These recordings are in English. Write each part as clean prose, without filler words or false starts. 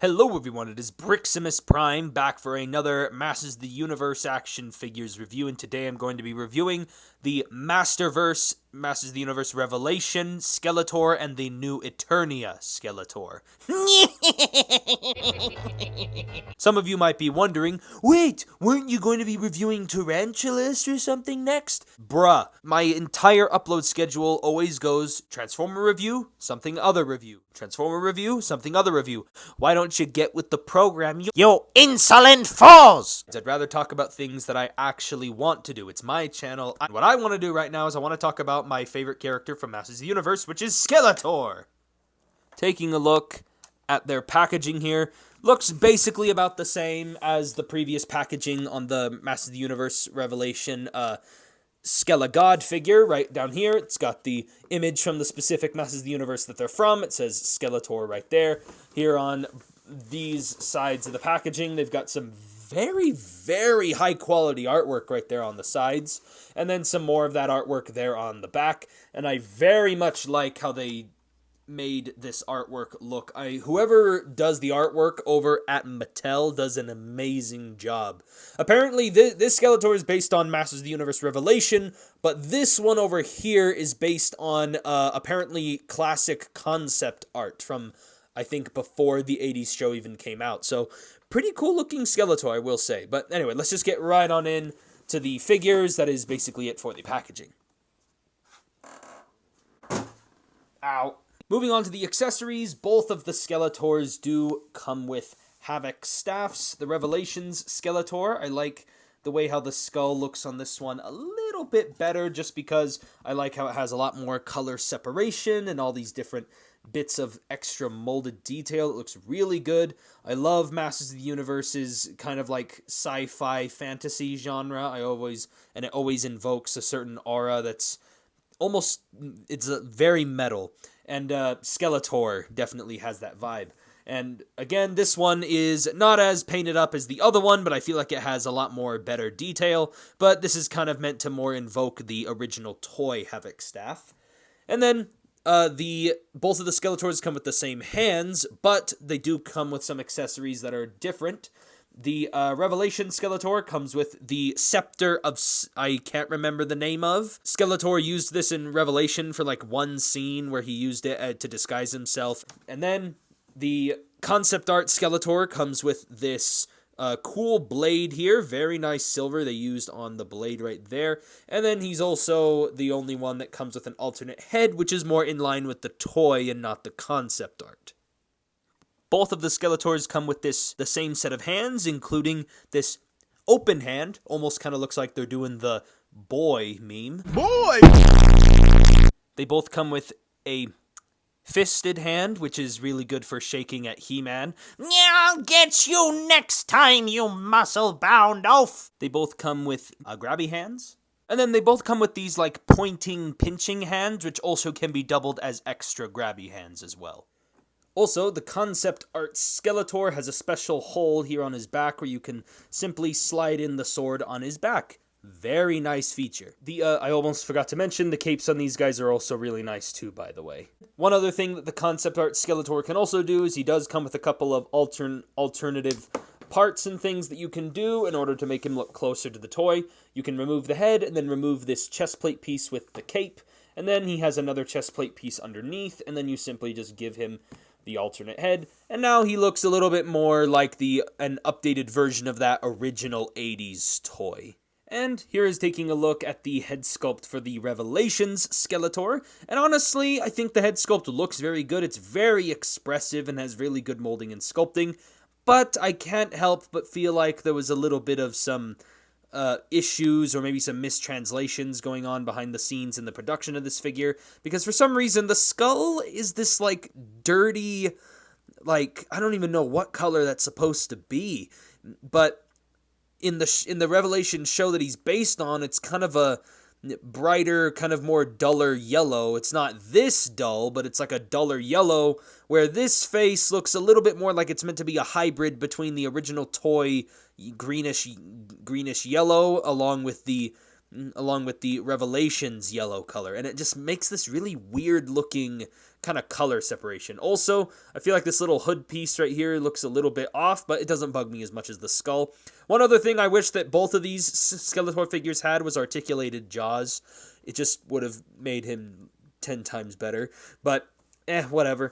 Hello everyone, it is Briximus Prime back for another Masters of the Universe action figures review, and today I'm going to be reviewing the Masterverse, Masters of the Universe Revelation, Skeletor, and the new Eternia Skeletor. Some of you might be wondering, wait, weren't you going to be reviewing Tarantulas or something next? Bruh, my entire upload schedule always goes Transformer review, something other review, Transformer review, something other review. Why don't you get with the program, you insolent fools? I'd rather talk about things that I actually want to do. It's my channel. What I want to do right now is I want to talk about my favorite character from Masters of the Universe, which is Skeletor. Taking a look at their packaging here, looks basically about the same as the previous packaging on the Masters of the Universe Revelation Skelegod figure right down here. It's got the image from the specific Masters of the Universe that they're from. It says Skeletor right there. Here on these sides of the packaging, they've got some very, very high quality artwork right there on the sides, and then some more of that artwork there on the back. And I very much like how they made this artwork look. Whoever does the artwork over at Mattel does an amazing job. Apparently, this Skeletor is based on Masters of the Universe Revelation, but this one over here is based on, apparently, classic concept art from, I think, before the 80s show even came out. So, pretty cool looking Skeletor, I will say. But anyway, let's just get right on in to the figures. That is basically it for the packaging. Ow. Moving on to the accessories, both of the Skeletors do come with Havoc staffs. The Revelations Skeletor, I like the way how the skull looks on this one a little bit better, just because I like how it has a lot more color separation and all these different bits of extra molded detail. It looks really good. I love Masters of the Universe's kind of like sci-fi fantasy genre. It always invokes a certain aura that's almost, it's very metal. And Skeletor definitely has that vibe. And again, this one is not as painted up as the other one, but I feel like it has a lot more better detail. But this is kind of meant to more invoke the original toy Havoc staff. And then both of the Skeletors come with the same hands, but they do come with some accessories that are different. The Revelation Skeletor comes with the Scepter of... I can't remember the name of. Skeletor used this in Revelation for like one scene where he used it to disguise himself. And then the concept art Skeletor comes with this cool blade here. Very nice silver they used on the blade right there. And then he's also the only one that comes with an alternate head, which is more in line with the toy and not the concept art. Both of the Skeletors come with the same set of hands, including this open hand. Almost kind of looks like they're doing the boy meme. Boy! They both come with a fisted hand, which is really good for shaking at He-Man. I'll get you next time, you muscle-bound oaf! They both come with grabby hands. And then they both come with these like pointing, pinching hands, which also can be doubled as extra grabby hands as well. Also, the concept art Skeletor has a special hole here on his back where you can simply slide in the sword on his back. Very nice feature. I almost forgot to mention, the capes on these guys are also really nice too, by the way. One other thing that the concept art Skeletor can also do is he does come with a couple of alternative parts and things that you can do in order to make him look closer to the toy. You can remove the head and then remove this chest plate piece with the cape, and then he has another chest plate piece underneath, and then you simply just give him the alternate head, and now he looks a little bit more like an updated version of that original 80s toy. And here is taking a look at the head sculpt for the Revelations Skeletor, and honestly, I think the head sculpt looks very good. It's very expressive and has really good molding and sculpting, but I can't help but feel like there was a little bit of some issues or maybe some mistranslations going on behind the scenes in the production of this figure, because for some reason the skull is this like dirty, like I don't even know what color that's supposed to be, but in the Revelation show that he's based on, it's kind of a brighter, kind of more duller yellow. It's not this dull, but it's like a duller yellow, where this face looks a little bit more like it's meant to be a hybrid between the original toy greenish yellow along with the along with the Revelations yellow color, and it just makes this really weird looking kind of color separation. Also, I feel like this little hood piece right here looks a little bit off, but it doesn't bug me as much as the skull. One other thing I wish that both of these Skeletor figures had was articulated jaws. It just would have made him 10 times better, but whatever.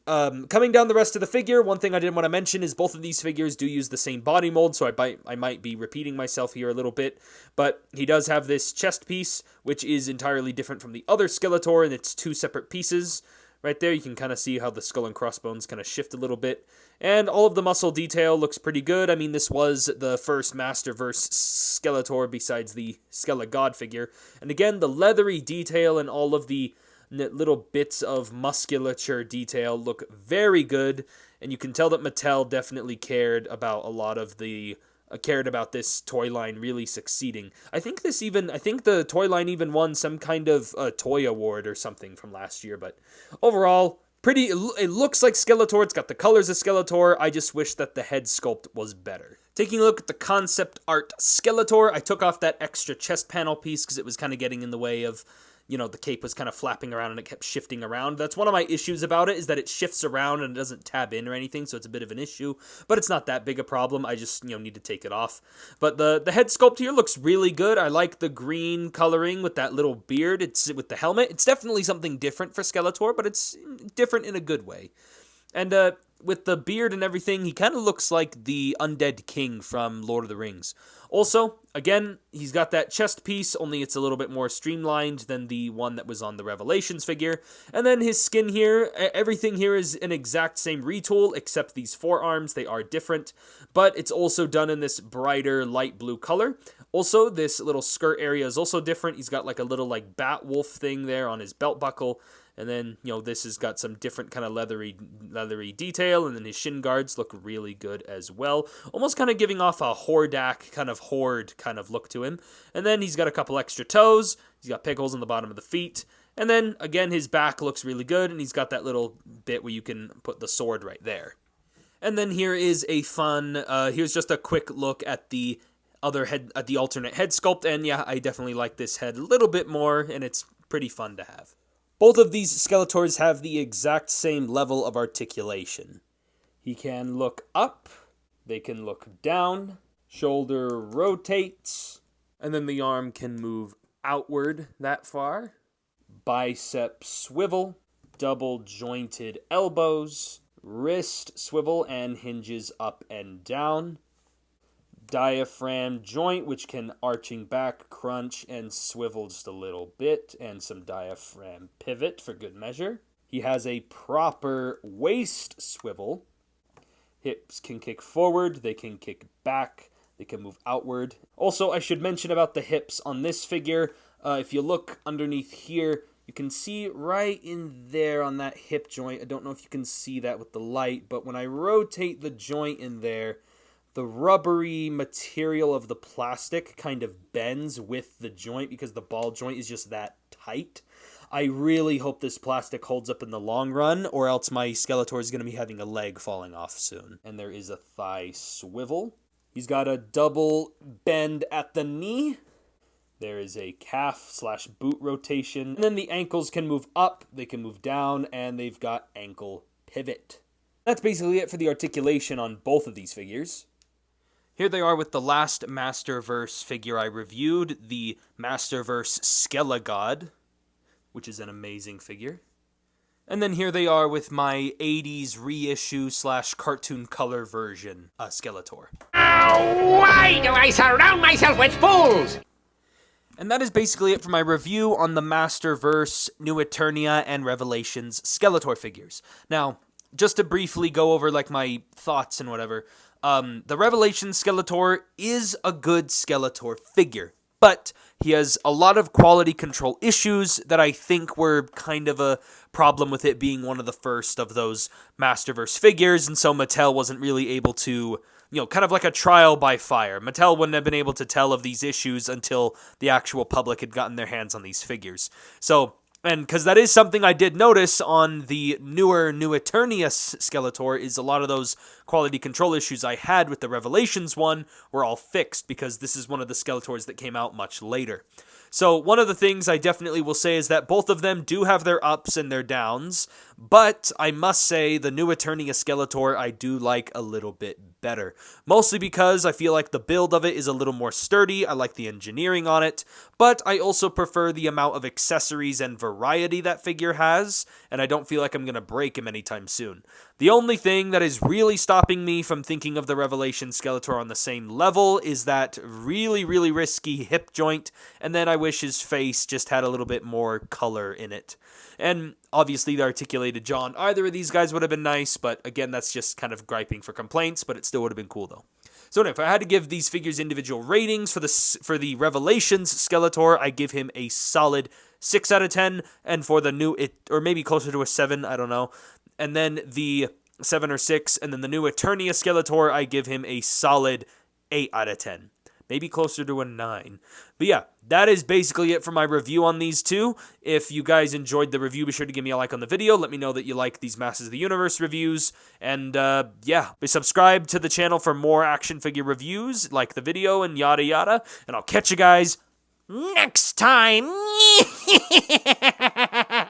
Coming down the rest of the figure, one thing I didn't want to mention is both of these figures do use the same body mold, so I might be repeating myself here a little bit, but he does have this chest piece, which is entirely different from the other Skeletor, and it's two separate pieces. Right there, you can kind of see how the skull and crossbones kind of shift a little bit, and all of the muscle detail looks pretty good. I mean, this was the first Masterverse Skeletor besides the Skelegod figure, and again, the leathery detail and all of the little bits of musculature detail look very good, and you can tell that Mattel definitely cared about a lot of the cared about this toy line really succeeding. I think the toy line even won some kind of toy award or something from last year, but overall pretty. It looks like Skeletor. It's got the colors of Skeletor. I just wish that the head sculpt was better. Taking a look at the concept art Skeletor, I took off that extra chest panel piece because it was kind of getting in the way of, the cape was kind of flapping around and it kept shifting around. That's one of my issues about it, is that it shifts around and it doesn't tab in or anything, so it's a bit of an issue. But it's not that big a problem. I just, need to take it off. But the head sculpt here looks really good. I like the green coloring with that little beard. It's with the helmet. It's definitely something different for Skeletor, but it's different in a good way. And with the beard and everything, he kind of looks like the Undead King from Lord of the Rings. Also, again, he's got that chest piece, only it's a little bit more streamlined than the one that was on the Revelations figure. And then his skin here, everything here is an exact same retool, except these forearms, they are different. But it's also done in this brighter light blue color. Also, this little skirt area is also different. He's got like a little bat wolf thing there on his belt buckle. And then, this has got some different kind of leathery detail, and then his shin guards look really good as well. Almost kind of giving off a Hordak kind of horde kind of look to him. And then he's got a couple extra toes. He's got peg holes in the bottom of the feet. And then, again, his back looks really good, and he's got that little bit where you can put the sword right there. And then here is a fun, here's just a quick look at the alternate head sculpt. And yeah, I definitely like this head a little bit more, and it's pretty fun to have. Both of these Skeletors have the exact same level of articulation. He can look up, they can look down, shoulder rotates, and then the arm can move outward that far. Bicep swivel, double jointed elbows, wrist swivel and hinges up and down. Diaphragm joint, which can arching back, crunch, and swivel just a little bit, and some diaphragm pivot for good measure. He has a proper waist swivel. Hips can kick forward, they can kick back, they can move outward. Also, I should mention about the hips on this figure. If you look underneath here, you can see right in there on that hip joint. I don't know if you can see that with the light, but when I rotate the joint in there, the rubbery material of the plastic kind of bends with the joint because the ball joint is just that tight. I really hope this plastic holds up in the long run, or else my Skeletor is going to be having a leg falling off soon. And there is a thigh swivel. He's got a double bend at the knee. There is a calf/boot rotation. And then the ankles can move up, they can move down, and they've got ankle pivot. That's basically it for the articulation on both of these figures. Here they are with the last Masterverse figure I reviewed, the Masterverse Skelegod, which is an amazing figure. And then here they are with my 80s reissue/cartoon color version, Skeletor. Why do I surround myself with fools? And that is basically it for my review on the Masterverse, New Eternia, and Revelations Skeletor figures. Now, just to briefly go over my thoughts and whatever, the Revelations Skeletor is a good Skeletor figure, but he has a lot of quality control issues that I think were kind of a problem with it being one of the first of those Masterverse figures, and so Mattel wasn't really able to, kind of like a trial by fire. Mattel wouldn't have been able to tell of these issues until the actual public had gotten their hands on these figures. So And because that is something I did notice on the New Eternia Skeletor, is a lot of those quality control issues I had with the Revelations one were all fixed, because this is one of the Skeletors that came out much later. So one of the things I definitely will say is that both of them do have their ups and their downs, but I must say the New Eternia Skeletor I do like a little bit better. Mostly because I feel like the build of it is a little more sturdy, I like the engineering on it, but I also prefer the amount of accessories and variety that figure has, and I don't feel like I'm going to break him anytime soon. The only thing that is really stopping me from thinking of the Revelation Skeletor on the same level is that really, really risky hip joint, and then I wish his face just had a little bit more color in it. And obviously the articulated jaw on either of these guys would have been nice, but again, that's just kind of griping for complaints, but it still would have been cool though. So anyway, if I had to give these figures individual ratings for the Revelations Skeletor, I give him a solid 6 out of 10, and for the new, or maybe closer to a 7, I don't know. And then the 7 or 6, and then the new Eternia Skeletor, I give him a solid 8 out of 10. Maybe closer to a 9. But yeah, that is basically it for my review on these two. If you guys enjoyed the review, be sure to give me a like on the video. Let me know that you like these Masters of the Universe reviews. And yeah, subscribe to the channel for more action figure reviews, like the video, and yada yada. And I'll catch you guys next time.